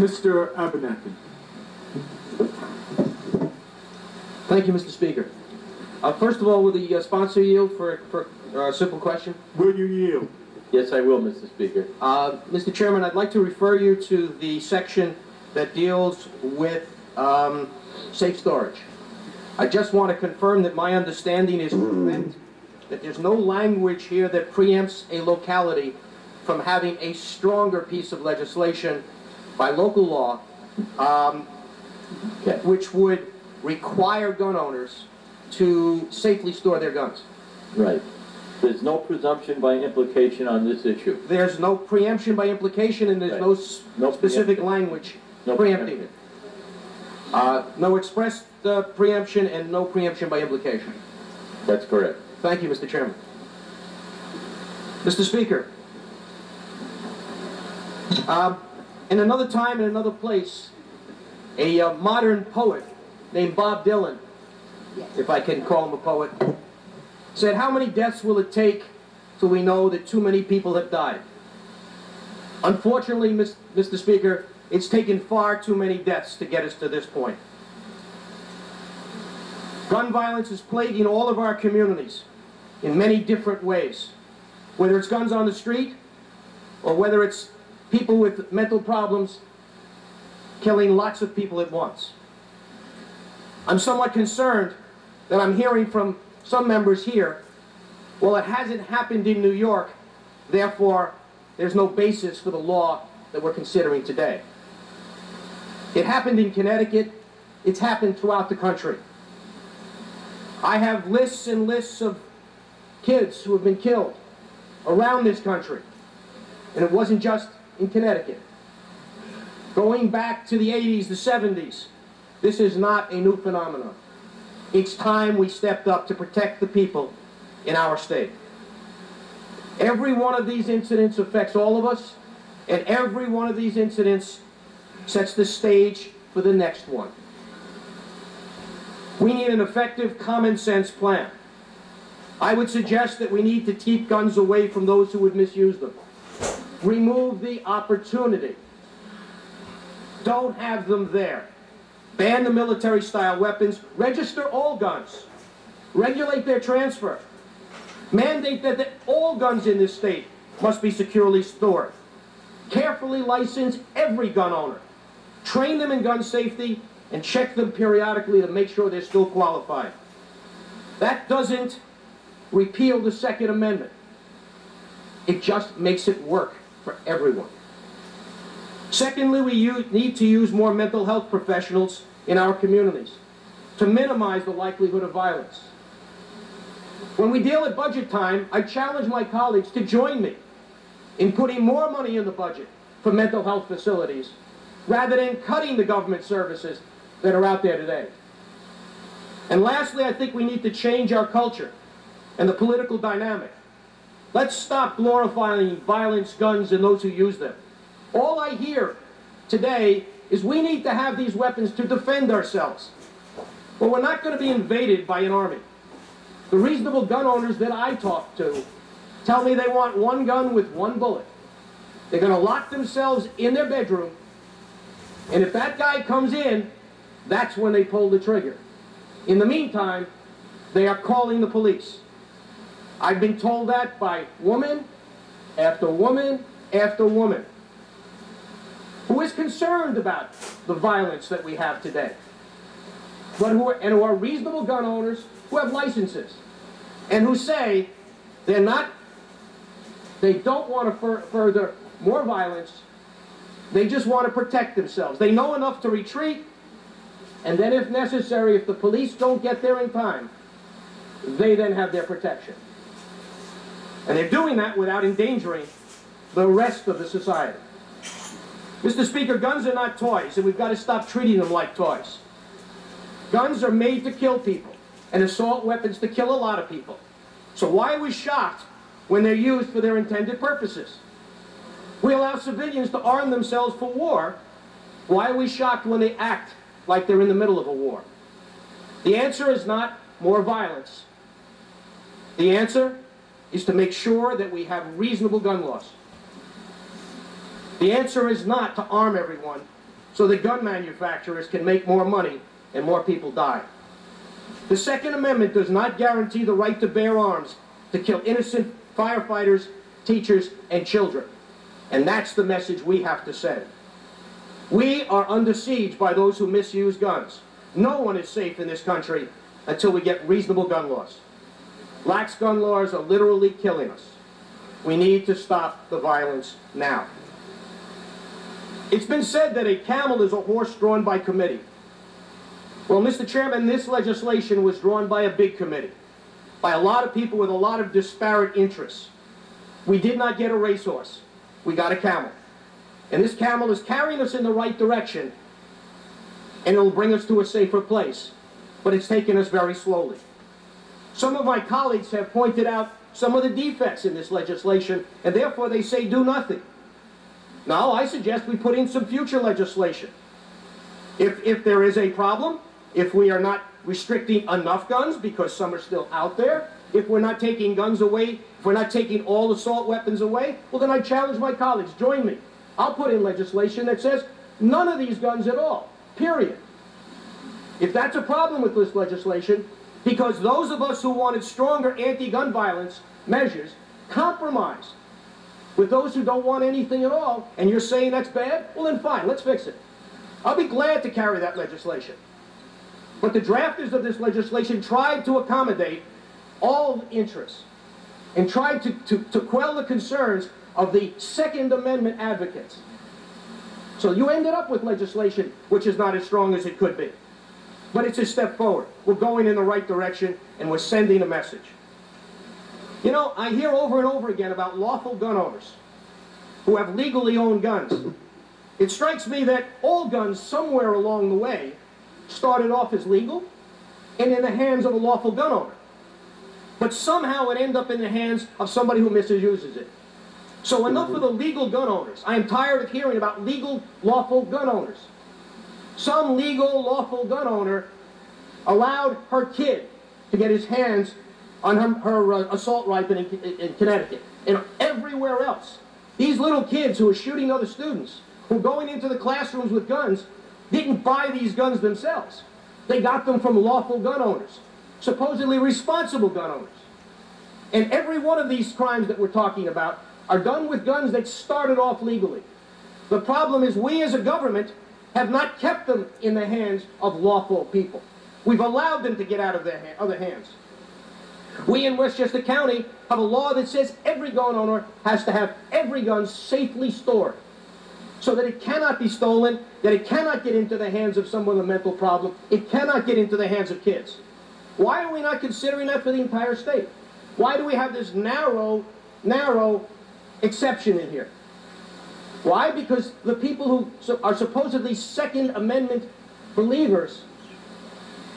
Mr. Abinanti. Thank you, Mr. Speaker. First of all, will the sponsor yield for a simple question? Will you yield? Yes, I will, Mr. Speaker. Mr. Chairman, I'd like to refer you to the section that deals with safe storage. I just want to confirm that my understanding is correct, that there's no language here that preempts a locality from having a stronger piece of legislation by local law, which would require gun owners to safely store their guns. Right. There's no presumption by implication on this issue. There's no preemption by implication, and there's no specific language preempting it. No express preemption and no preemption by implication. That's correct. Thank you, Mr. Chairman. Mr. Speaker, in another time, in another place, a modern poet named Bob Dylan, if I can call him a poet, said, "How many deaths will it take till we know that too many people have died?" Unfortunately, Mr. Speaker, it's taken far too many deaths to get us to this point. Gun violence is plaguing all of our communities in many different ways, whether it's guns on the street or whether it's people with mental problems killing lots of people at once. I'm somewhat concerned that I'm hearing from some members here, well, it hasn't happened in New York, therefore there's no basis for the law that we're considering today. It happened in Connecticut, it's happened throughout the country. I have lists and lists of kids who have been killed around this country, and it wasn't just in Connecticut. Going back to the 80s, the 70s, this is not a new phenomenon. It's time we stepped up to protect the people in our state. Every one of these incidents affects all of us, and every one of these incidents sets the stage for the next one. We need an effective common sense plan. I would suggest that we need to keep guns away from those who would misuse them. Remove the opportunity. Don't have them there. Ban the military-style weapons. Register all guns. Regulate their transfer. Mandate that all guns in this state must be securely stored. Carefully license every gun owner. Train them in gun safety and check them periodically to make sure they're still qualified. That doesn't repeal the Second Amendment. It just makes it work for everyone. Secondly, we need to use more mental health professionals in our communities to minimize the likelihood of violence. When we deal at budget time, I challenge my colleagues to join me in putting more money in the budget for mental health facilities rather than cutting the government services that are out there today. And lastly, I think we need to change our culture and the political dynamic. Let's stop glorifying violence, guns, and those who use them. All I hear today is we need to have these weapons to defend ourselves. Well, we're not going to be invaded by an army. The reasonable gun owners that I talk to tell me they want one gun with one bullet. They're going to lock themselves in their bedroom, and if that guy comes in, that's when they pull the trigger. In the meantime, they are calling the police. I've been told that by woman after woman after woman who is concerned about the violence that we have today, but who are reasonable gun owners who have licenses and who say they don't want to further more violence, they just want to protect themselves. They know enough to retreat, and then if necessary, if the police don't get there in time, they then have their protection. And they're doing that without endangering the rest of the society. Mr. Speaker, guns are not toys, and we've got to stop treating them like toys. Guns are made to kill people, and assault weapons to kill a lot of people. So why are we shocked when they're used for their intended purposes? We allow civilians to arm themselves for war. Why are we shocked when they act like they're in the middle of a war? The answer is not more violence. The answer is to make sure that we have reasonable gun laws. The answer is not to arm everyone. so that gun manufacturers can make more money and more people die. The Second Amendment does not guarantee the right to bear arms to kill innocent firefighters, teachers, and children. And that's the message we have to send. We are under siege by those who misuse guns. No one is safe in this country until we get reasonable gun laws. Lax gun laws are literally killing us. We need to stop the violence now. It's been said that a camel is a horse drawn by committee. Well, Mr. Chairman, this legislation was drawn by a big committee, by a lot of people with a lot of disparate interests. We did not get a racehorse. We got a camel. And this camel is carrying us in the right direction, and it'll bring us to a safer place. But it's taken us very slowly. Some of my colleagues have pointed out some of the defects in this legislation, and therefore they say do nothing. Now, I suggest we put in some future legislation. If there is a problem, if we are not restricting enough guns because some are still out there, if we're not taking guns away, if we're not taking all assault weapons away, well then I challenge my colleagues, join me. I'll put in legislation that says none of these guns at all, period. If that's a problem with this legislation, because those of us who wanted stronger anti-gun violence measures compromise with those who don't want anything at all, and you're saying that's bad, well then fine, let's fix it. I'll be glad to carry that legislation. But the drafters of this legislation tried to accommodate all interests and tried to quell the concerns of the Second Amendment advocates. So you ended up with legislation which is not as strong as it could be. But it's a step forward. We're going in the right direction, and we're sending a message. You know, I hear over and over again about lawful gun owners who have legally owned guns. It strikes me that all guns somewhere along the way started off as legal and in the hands of a lawful gun owner. But somehow it ended up in the hands of somebody who misuses it. So enough of the legal gun owners. I am tired of hearing about legal, lawful gun owners. Some legal, lawful gun owner allowed her kid to get his hands on her assault rifle in Connecticut and everywhere else. These little kids who are shooting other students, who are going into the classrooms with guns, didn't buy these guns themselves. They got them from lawful gun owners, supposedly responsible gun owners. And every one of these crimes that we're talking about are done with guns that started off legally. The problem is we as a government have not kept them in the hands of lawful people. We've allowed them to get out of their other hands. We in Westchester County have a law that says every gun owner has to have every gun safely stored so that it cannot be stolen, that it cannot get into the hands of someone with a mental problem, it cannot get into the hands of kids. Why are we not considering that for the entire state? Why do we have this narrow exception in here? Why? Because the people who are supposedly Second Amendment believers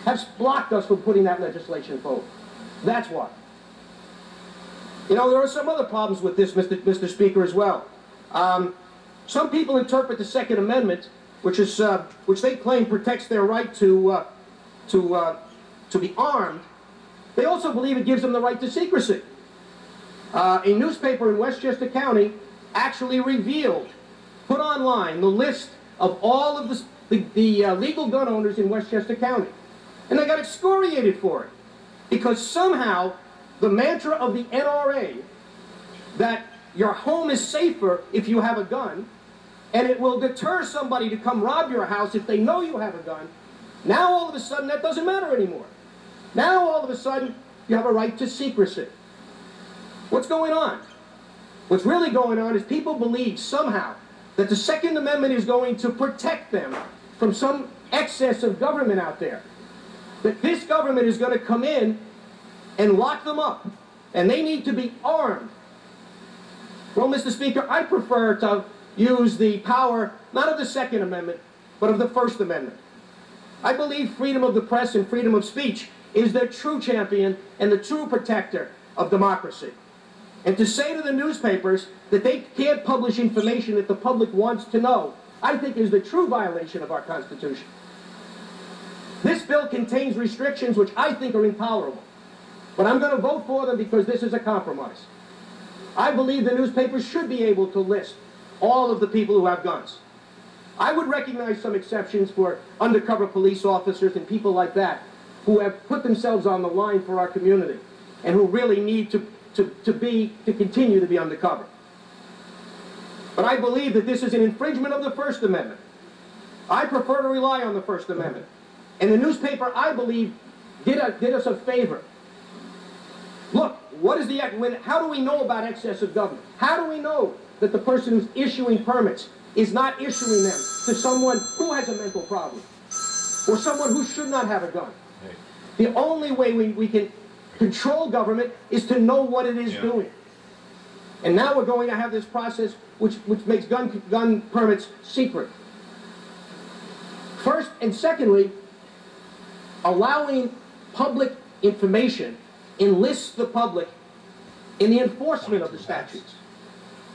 have blocked us from putting that legislation forward. That's why. You know, there are some other problems with this, Mr. Speaker, as well. Some people interpret the Second Amendment, which they claim protects their right to be armed. They also believe it gives them the right to secrecy. A newspaper in Westchester County actually put online the list of all of the legal gun owners in Westchester County. And they got excoriated for it. Because somehow the mantra of the NRA that your home is safer if you have a gun, and it will deter somebody to come rob your house if they know you have a gun, now all of a sudden that doesn't matter anymore. Now all of a sudden you have a right to secrecy. What's going on? What's really going on is people believe somehow that the Second Amendment is going to protect them from some excess of government out there. That this government is going to come in and lock them up, and they need to be armed. Well, Mr. Speaker, I prefer to use the power, not of the Second Amendment, but of the First Amendment. I believe freedom of the press and freedom of speech is the true champion and the true protector of democracy. And to say to the newspapers that they can't publish information that the public wants to know, I think is the true violation of our Constitution. This bill contains restrictions which I think are intolerable. But I'm going to vote for them because this is a compromise. I believe the newspapers should be able to list all of the people who have guns. I would recognize some exceptions for undercover police officers and people like that who have put themselves on the line for our community and who really need to continue to be undercover. But I believe that this is an infringement of the First Amendment. I prefer to rely on the First Amendment. And the newspaper, I believe, did us a favor. Look, how do we know about excessive government? How do we know that the person who's issuing permits is not issuing them to someone who has a mental problem or someone who should not have a gun? The only way we can control government is to know what it is doing. And now we're going to have this process which makes gun permits secret. First and secondly, allowing public information enlists the public in the enforcement of the statutes.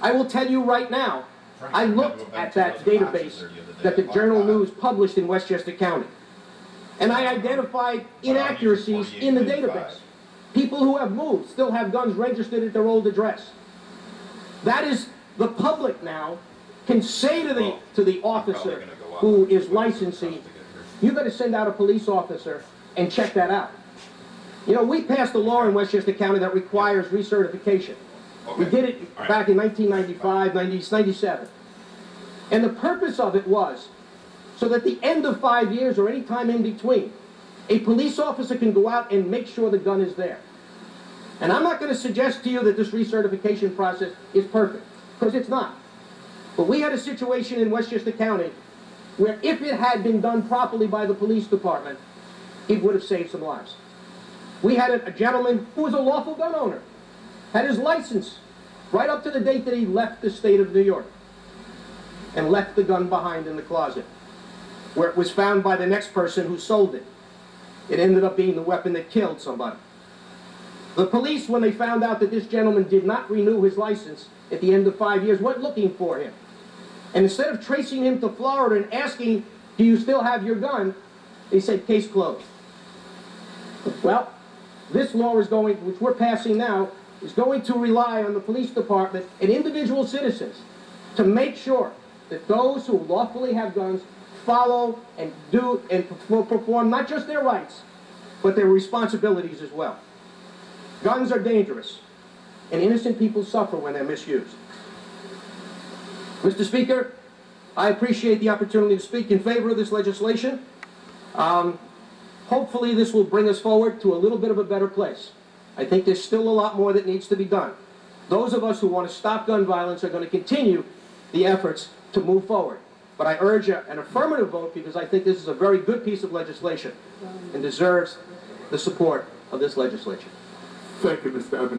I will tell you right now, I looked at that database that the Journal News published in Westchester County, and I identified inaccuracies in the database. People who have moved still have guns registered at their old address. That is, the public now can say to the officer who is licensing, you better send out a police officer and check that out. You know, we passed a law in Westchester County that requires recertification. We did it back in 1995, 97. And the purpose of it was so that at the end of 5 years or any time in between, a police officer can go out and make sure the gun is there. And I'm not going to suggest to you that this recertification process is perfect, because it's not. But we had a situation in Westchester County where if it had been done properly by the police department, it would have saved some lives. We had a gentleman who was a lawful gun owner, had his license right up to the date that he left the state of New York and left the gun behind in the closet, where it was found by the next person who sold it. It ended up being the weapon that killed somebody. The police, when they found out that this gentleman did not renew his license at the end of 5 years, went looking for him. And instead of tracing him to Florida and asking, do you still have your gun, they said, case closed. Well, this law is which we're passing now, is going to rely on the police department and individual citizens to make sure that those who lawfully have guns follow and do and perform not just their rights, but their responsibilities as well. Guns are dangerous, and innocent people suffer when they're misused. Mr. Speaker, I appreciate the opportunity to speak in favor of this legislation. Hopefully this will bring us forward to a little bit of a better place. I think there's still a lot more that needs to be done. Those of us who want to stop gun violence are going to continue the efforts to move forward. But I urge an affirmative vote because I think this is a very good piece of legislation and deserves the support of this legislature. Thank you, Mr. Abinanti.